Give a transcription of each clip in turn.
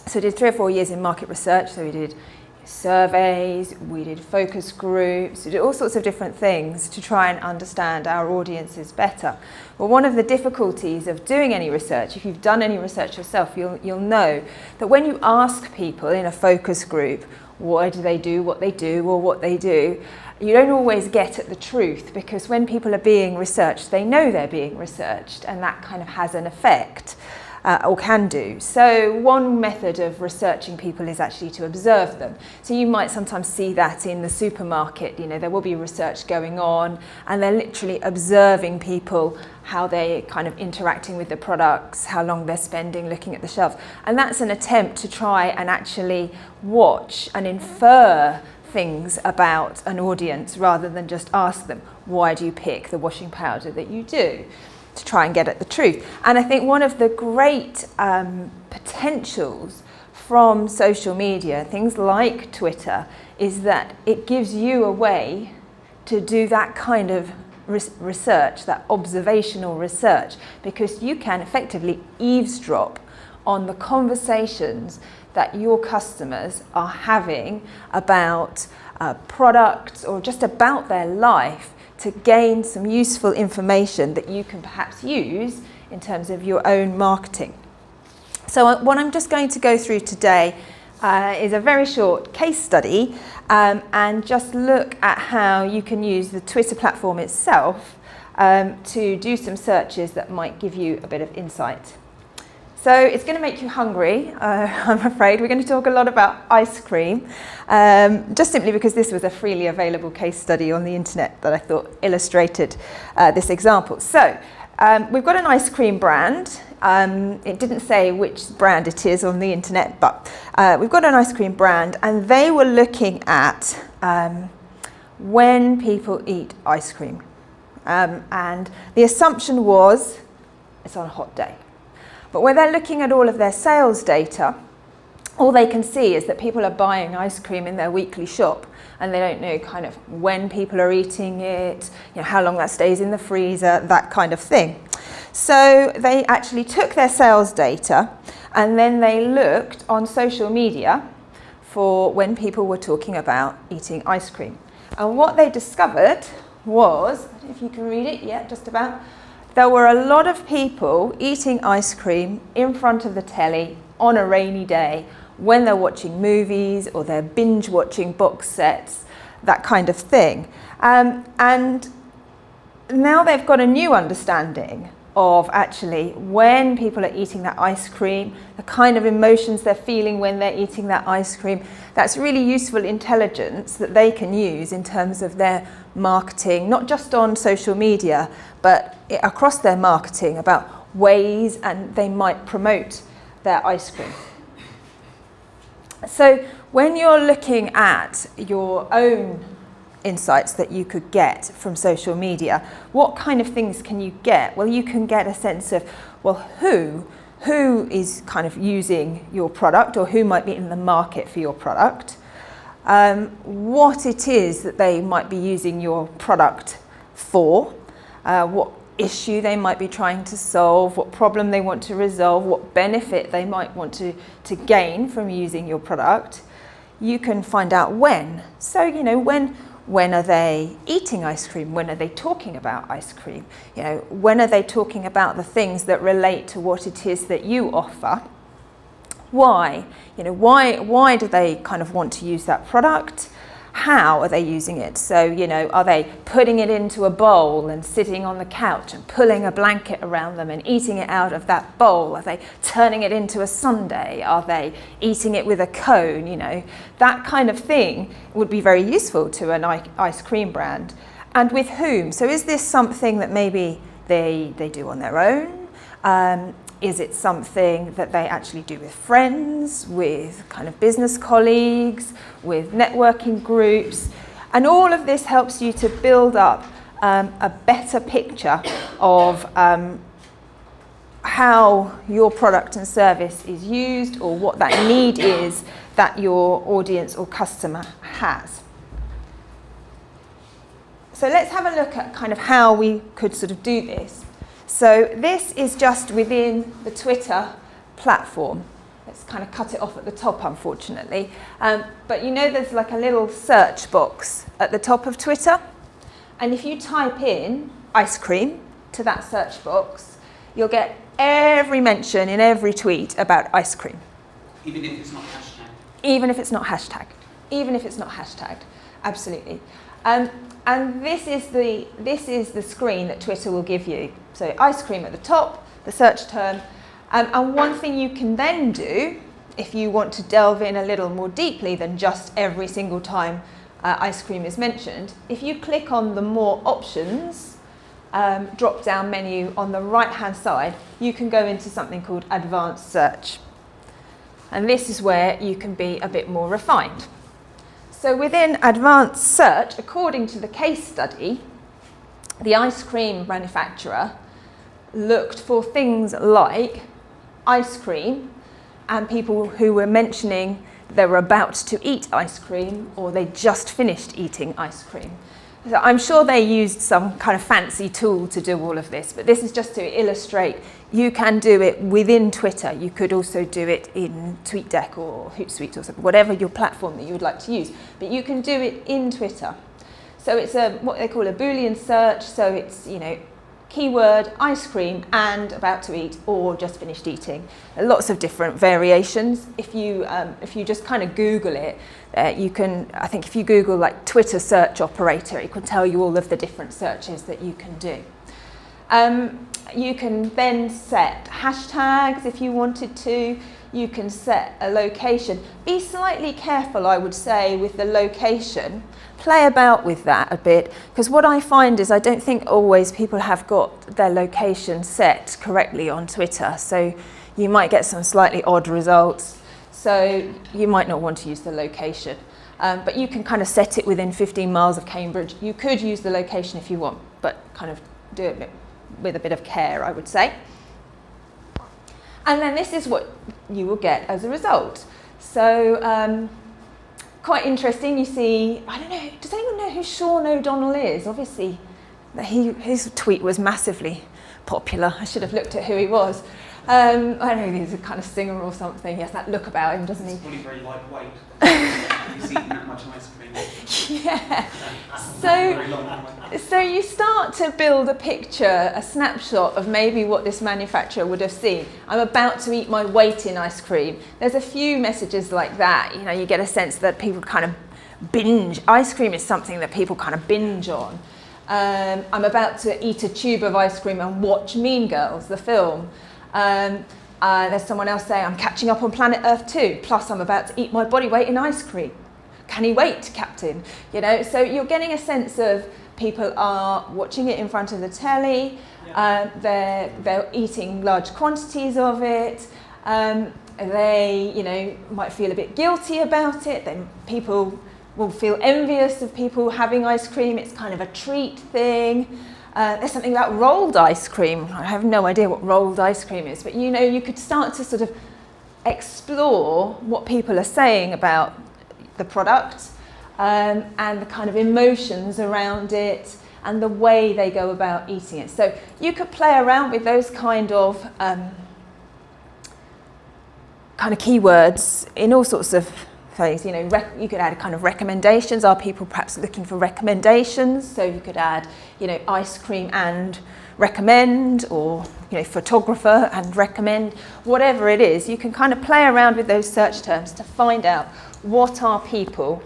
So we did 3 or 4 years in market research. So we did surveys, we did focus groups, we did all sorts of different things to try and understand our audiences better. Well, one of the difficulties of doing any research, if you've done any research yourself, you'll know that when you ask people in a focus group why do they do what they do or what they do, you don't always get at the truth, because when people are being researched, they know they're being researched, and that kind of has an effect. Or can do. So one method of researching people is actually to observe them. So you might sometimes see that in the supermarket, there will be research going on and they're literally observing people, how they're kind of interacting with the products, how long they're spending looking at the shelves. And that's an attempt to try and actually watch and infer things about an audience rather than just ask them, why do you pick the washing powder that you do? To try and get at the truth. And I think one of the great potentials from social media, things like Twitter, is that it gives you a way to do that kind of research, that observational research, because you can effectively eavesdrop on the conversations that your customers are having about products or just about their life, to gain some useful information that you can perhaps use in terms of your own marketing. So what I'm just going to go through today is a very short case study and just look at how you can use the Twitter platform itself to do some searches that might give you a bit of insight. So it's going to make you hungry, I'm afraid. We're going to talk a lot about ice cream, just simply because this was a freely available case study on the internet that I thought illustrated this example. So we've got an ice cream brand. It didn't say which brand it is on the internet, but we've got an ice cream brand, and they were looking at when people eat ice cream. And the assumption was it's on a hot day. But when they're looking at all of their sales data, all they can see is that people are buying ice cream in their weekly shop, and they don't know kind of when people are eating it, how long that stays in the freezer, that kind of thing. So they actually took their sales data and then they looked on social media for when people were talking about eating ice cream. And what they discovered was, I don't know if you can read it yet, just about, there were a lot of people eating ice cream in front of the telly on a rainy day when they're watching movies or they're binge watching box sets, that kind of thing. And now they've got a new understanding of actually when people are eating that ice cream, the kind of emotions they're feeling when they're eating that ice cream. That's really useful intelligence that they can use in terms of their marketing, not just on social media, but across their marketing, about ways and they might promote their ice cream. So when you're looking at your own insights that you could get from social media, what kind of things can you get? Well, you can get a sense of, well, who is kind of using your product, or who might be in the market for your product, what it is that they might be using your product for, what issue they might be trying to solve, what problem they want to resolve, what benefit they might want to gain from using your product. You can find out when. So, when are they eating ice cream? When are they talking about ice cream? When are they talking about the things that relate to what it is that you offer? Why? Why do they kind of want to use that product? How are they using it? So, are they putting it into a bowl and sitting on the couch and pulling a blanket around them and eating it out of that bowl? Are they turning it into a sundae? Are they eating it with a cone? That kind of thing would be very useful to an ice cream brand. And with whom? So is this something that maybe they do on their own? Is it something that they actually do with friends, with kind of business colleagues, with networking groups? And all of this helps you to build up a better picture of how your product and service is used, or what that need is that your audience or customer has. So let's have a look at kind of how we could sort of do this. So this is just within the Twitter platform. Let's kind of cut it off at the top, unfortunately. But you know there's like a little search box at the top of Twitter? And if you type in ice cream to that search box, you'll get every mention in every tweet about ice cream. Even if it's not hashtagged? Even if it's not hashtagged. Even if it's not hashtagged. Absolutely. And this is the screen that Twitter will give you. So ice cream at the top, the search term. And one thing you can then do, if you want to delve in a little more deeply than just every single time ice cream is mentioned, if you click on the more options drop-down menu on the right-hand side, you can go into something called advanced search. And this is where you can be a bit more refined. So within advanced search, according to the case study, the ice cream manufacturer looked for things like ice cream and people who were mentioning they were about to eat ice cream or they just finished eating ice cream. So I'm sure they used some kind of fancy tool to do all of this, but this is just to illustrate you can do it within Twitter. You could also do it in TweetDeck or Hootsuite or something, whatever your platform that you would like to use, but you can do it in Twitter. So it's what they call a Boolean search, so it's, you know, keyword, ice cream, and about to eat, or just finished eating. Lots of different variations. If you just kind of Google it, you can, I think if you Google like Twitter search operator, it can tell you all of the different searches that you can do. You can then set hashtags if you wanted to. You can set a location. Be slightly careful, I would say, with the location. Play about with that a bit, because what I find is I don't think always people have got their location set correctly on Twitter. So you might get some slightly odd results. So you might not want to use the location. But you can kind of set it within 15 miles of Cambridge. You could use the location if you want, but kind of do it with a bit of care, I would say. And then this is what you will get as a result. So quite interesting, you see, I don't know, does anyone know who Sean O'Donnell is? Obviously, his tweet was massively popular. I should have looked at who he was. I don't know, he's a kind of singer or something. He has that look about him, doesn't he? He's probably very lightweight. He's eaten that much ice cream. Yeah. So you start to build a picture, a snapshot of maybe what this manufacturer would have seen. I'm about to eat my weight in ice cream. There's a few messages like that. You know, you get a sense that people kind of binge. Ice cream is something that people kind of binge on. I'm about to eat a tube of ice cream and watch Mean Girls, the film. There's someone else saying, I'm catching up on planet Earth too, plus I'm about to eat my body weight in ice cream. Can he wait, Captain? You know, so you're getting a sense of people are watching it in front of the telly, they're eating large quantities of it, they, you know, might feel a bit guilty about it, then people will feel envious of people having ice cream, it's kind of a treat thing. There's something about rolled ice cream. I have no idea what rolled ice cream is, but you know, you could start to sort of explore what people are saying about the product and the kind of emotions around it and the way they go about eating it. So you could play around with those kind of keywords in all sorts of things. You know, you could add kind of recommendations. Are people perhaps looking for recommendations? So you could add, you know, ice cream and recommend, or, you know, photographer and recommend. Whatever it is, you can kind of play around with those search terms to find out what are people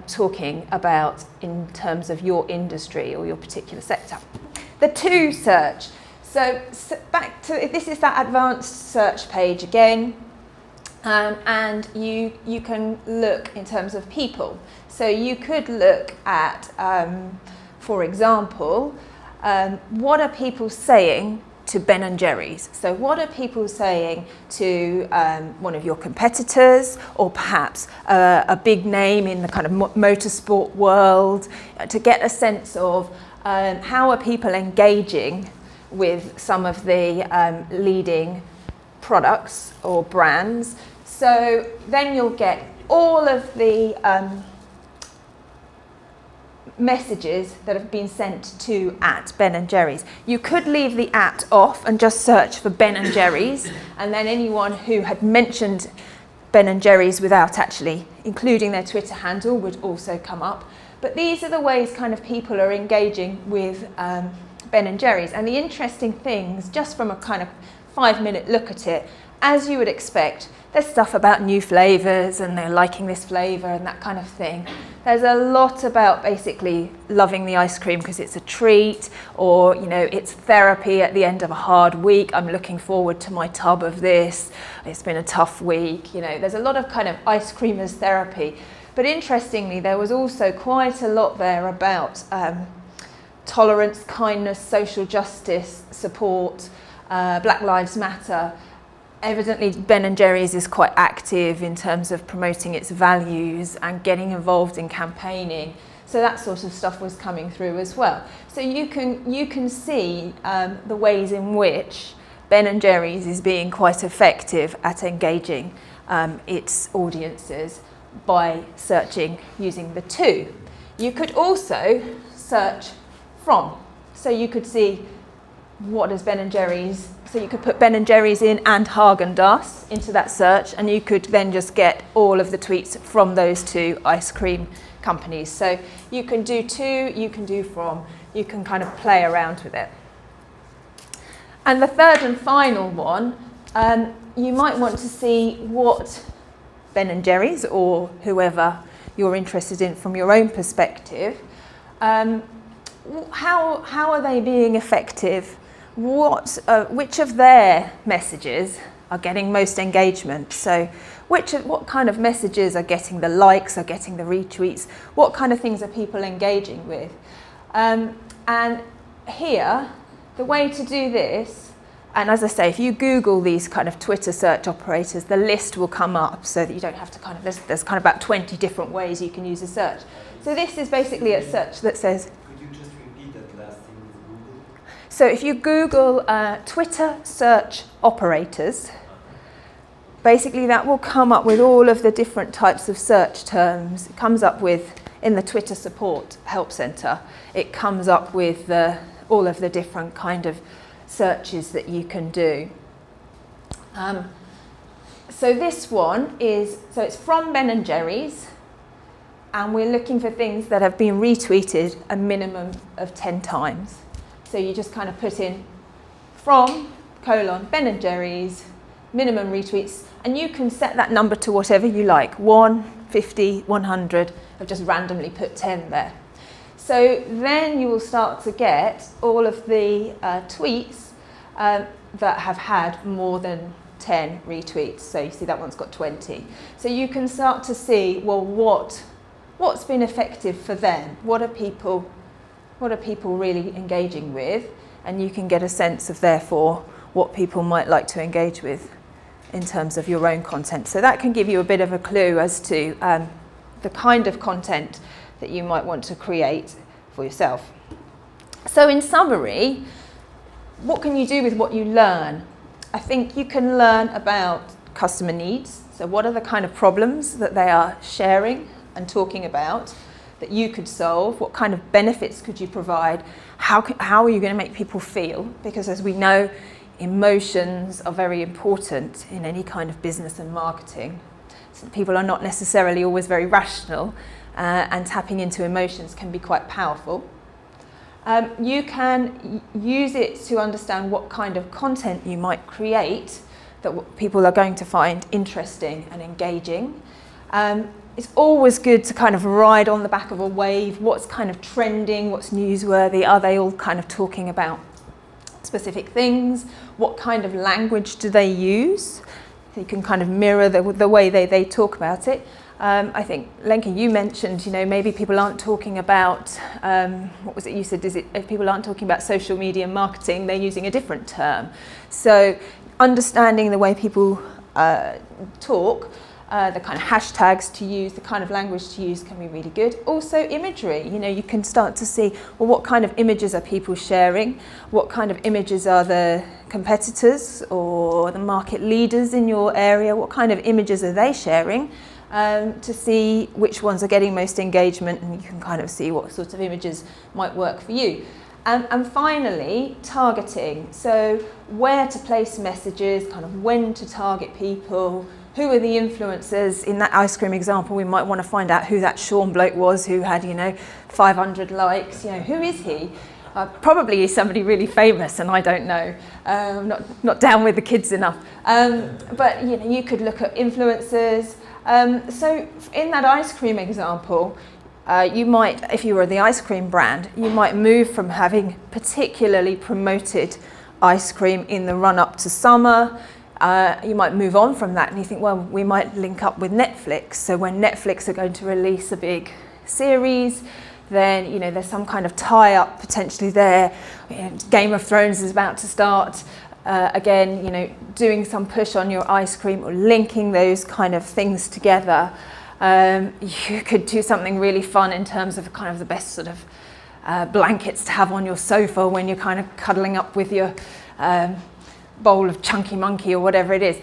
talking about in terms of your industry or your particular sector. The to search. So back to, this is that advanced search page again. And you can look in terms of people. So you could look at, for example, what are people saying to Ben & Jerry's? So what are people saying to one of your competitors, or perhaps a big name in the kind of motorsport world, to get a sense of how are people engaging with some of the leading products or brands. So then you'll get all of the messages that have been sent to @Ben & Jerry's. You could leave the @ off and just search for Ben & Jerry's, and then anyone who had mentioned Ben & Jerry's without actually including their Twitter handle would also come up. But these are the ways kind of people are engaging with Ben & Jerry's. And the interesting things, just from a kind of 5-minute look at it, as you would expect, there's stuff about new flavours and they're liking this flavour and that kind of thing. There's a lot about basically loving the ice cream because it's a treat, or, you know, it's therapy at the end of a hard week. I'm looking forward to my tub of this. It's been a tough week. You know, there's a lot of kind of ice cream as therapy. But interestingly, there was also quite a lot there about tolerance, kindness, social justice, support, Black Lives Matter. Evidently, Ben & Jerry's is quite active in terms of promoting its values and getting involved in campaigning. So that sort of stuff was coming through as well. So you can see the ways in which Ben & Jerry's is being quite effective at engaging its audiences by searching using the to. You could also search from. So you could see what does Ben & Jerry's, so you could put Ben & Jerry's in and Häagen-Dazs into that search, and you could then just get all of the tweets from those two ice cream companies. So you can do to, you can do from, you can kind of play around with it. And the third and final one, you might want to see what Ben & Jerry's or whoever you're interested in from your own perspective, how are they being effective? Which of their messages are getting most engagement? So what kind of messages are getting the likes, are getting the retweets? What kind of things are people engaging with? And here, the way to do this, and as I say, if you Google these kind of Twitter search operators, the list will come up so that you don't have to kind of, there's kind of about 20 different ways you can use a search. So this is basically a search that says, so if you Google Twitter search operators, basically that will come up with all of the different types of search terms. It comes up with, in the Twitter support help center, it comes up with all of the different kind of searches that you can do. So this one is, so it's from Ben & Jerry's, and we're looking for things that have been retweeted a minimum of 10 times. So you just kind of put in from, Ben & Jerry's, minimum retweets, and you can set that number to whatever you like, 1, 50, 100. I've just randomly put 10 there. So then you will start to get all of the tweets that have had more than 10 retweets. So you see that one's got 20. So you can start to see, well, what's been effective for them? What are people really engaging with? And you can get a sense of, therefore, what people might like to engage with in terms of your own content. So that can give you a bit of a clue as to the kind of content that you might want to create for yourself. So in summary, what can you do with what you learn? I think you can learn about customer needs. So what are the kind of problems that they are sharing and talking about that you could solve? What kind of benefits could you provide? How are you going to make people feel? Because as we know, emotions are very important in any kind of business and marketing. So people are not necessarily always very rational, and tapping into emotions can be quite powerful. You can use it to understand what kind of content you might create that people are going to find interesting and engaging. It's always good to kind of ride on the back of a wave. What's kind of trending? What's newsworthy? Are they all kind of talking about specific things? What kind of language do they use? So you can kind of mirror the way they talk about it. I think, Lenka, you mentioned, maybe people aren't talking about, what was it you said? If people aren't talking about social media marketing, they're using a different term. So understanding the way people talk, the kind of hashtags to use, the kind of language to use can be really good. Also imagery, you can start to see, well, what kind of images are people sharing? What kind of images are the competitors or the market leaders in your area? What kind of images are they sharing? to see which ones are getting most engagement, and you can kind of see what sort of images might work for you. And finally, targeting. So where to place messages, kind of when to target people, who are the influencers. In that ice cream example, we might want to find out who that Sean bloke was who had, 500 likes. Who is he? Probably he's somebody really famous, and I don't know. Not down with the kids enough. But you could look at influencers. So in that ice cream example, you might, if you were the ice cream brand, you might move from having particularly promoted ice cream in the run-up to summer. You might move on from that and you think, well, we might link up with Netflix. So when Netflix are going to release a big series, then there's some kind of tie-up potentially there. Game of Thrones is about to start. Again, doing some push on your ice cream or linking those kind of things together. You could do something really fun in terms of kind of the best sort of blankets to have on your sofa when you're kind of cuddling up with your bowl of Chunky Monkey or whatever it is.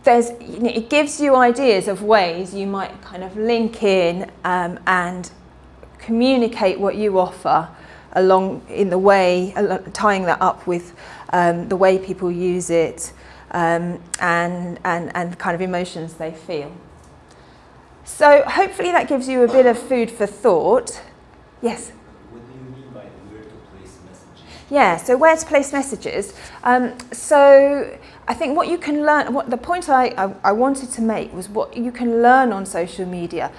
It gives you ideas of ways you might kind of link in and communicate what you offer along in the way, tying that up with the way people use it and kind of emotions they feel. So hopefully that gives you a bit of food for thought. Yes? What do you mean by where to place messages? Yeah, so where to place messages. So I think what you can learn, the point I wanted to make was what you can learn on social media.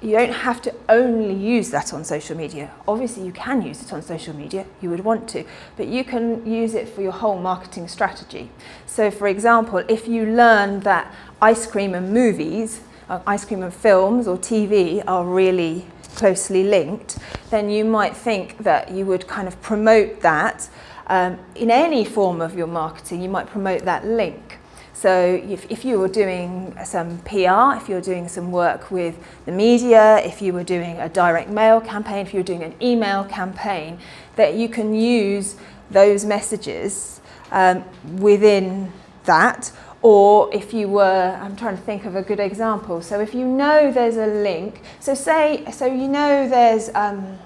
You don't have to only use that on social media. Obviously you can use it on social media, you would want to, but you can use it for your whole marketing strategy. So for example, if you learn that ice cream and movies, ice cream and films or TV are really closely linked, then you might think that you would kind of promote that in any form of your marketing. You might promote that link. So if you were doing some PR, if you're doing some work with the media, if you were doing a direct mail campaign, if you're doing an email campaign, that you can use those messages within that. Or if you were, I'm trying to think of a good example. So if you know there's a link, so you know there's a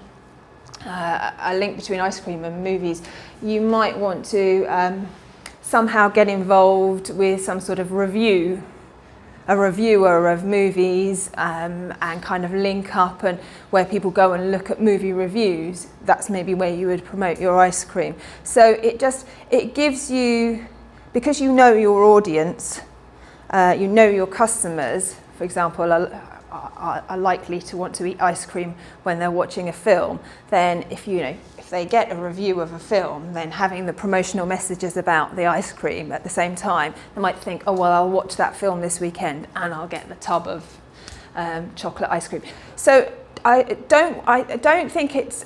link between ice cream and movies, you might want to somehow get involved with some sort of a reviewer of movies and kind of link up, and where people go and look at movie reviews, that's maybe where you would promote your ice cream. So it gives you, because you know your audience, you know your customers, for example, are likely to want to eat ice cream when they're watching a film, then if they get a review of a film, then having the promotional messages about the ice cream at the same time, they might think, oh well, I'll watch that film this weekend and I'll get the tub of chocolate ice cream. So I don't think it's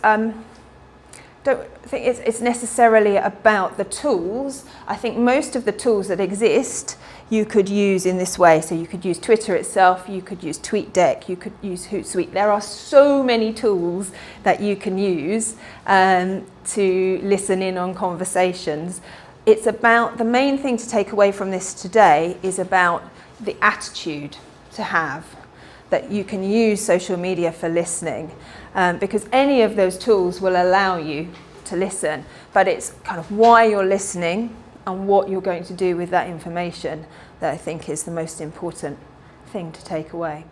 necessarily about the tools. I think most of the tools that exist you could use in this way. So you could use Twitter itself, you could use TweetDeck, you could use Hootsuite. There are so many tools that you can use to listen in on conversations. It's about, the main thing to take away from this today is about the attitude to have, that you can use social media for listening, because any of those tools will allow you to listen, but it's kind of why you're listening and what you're going to do with that information that I think is the most important thing to take away.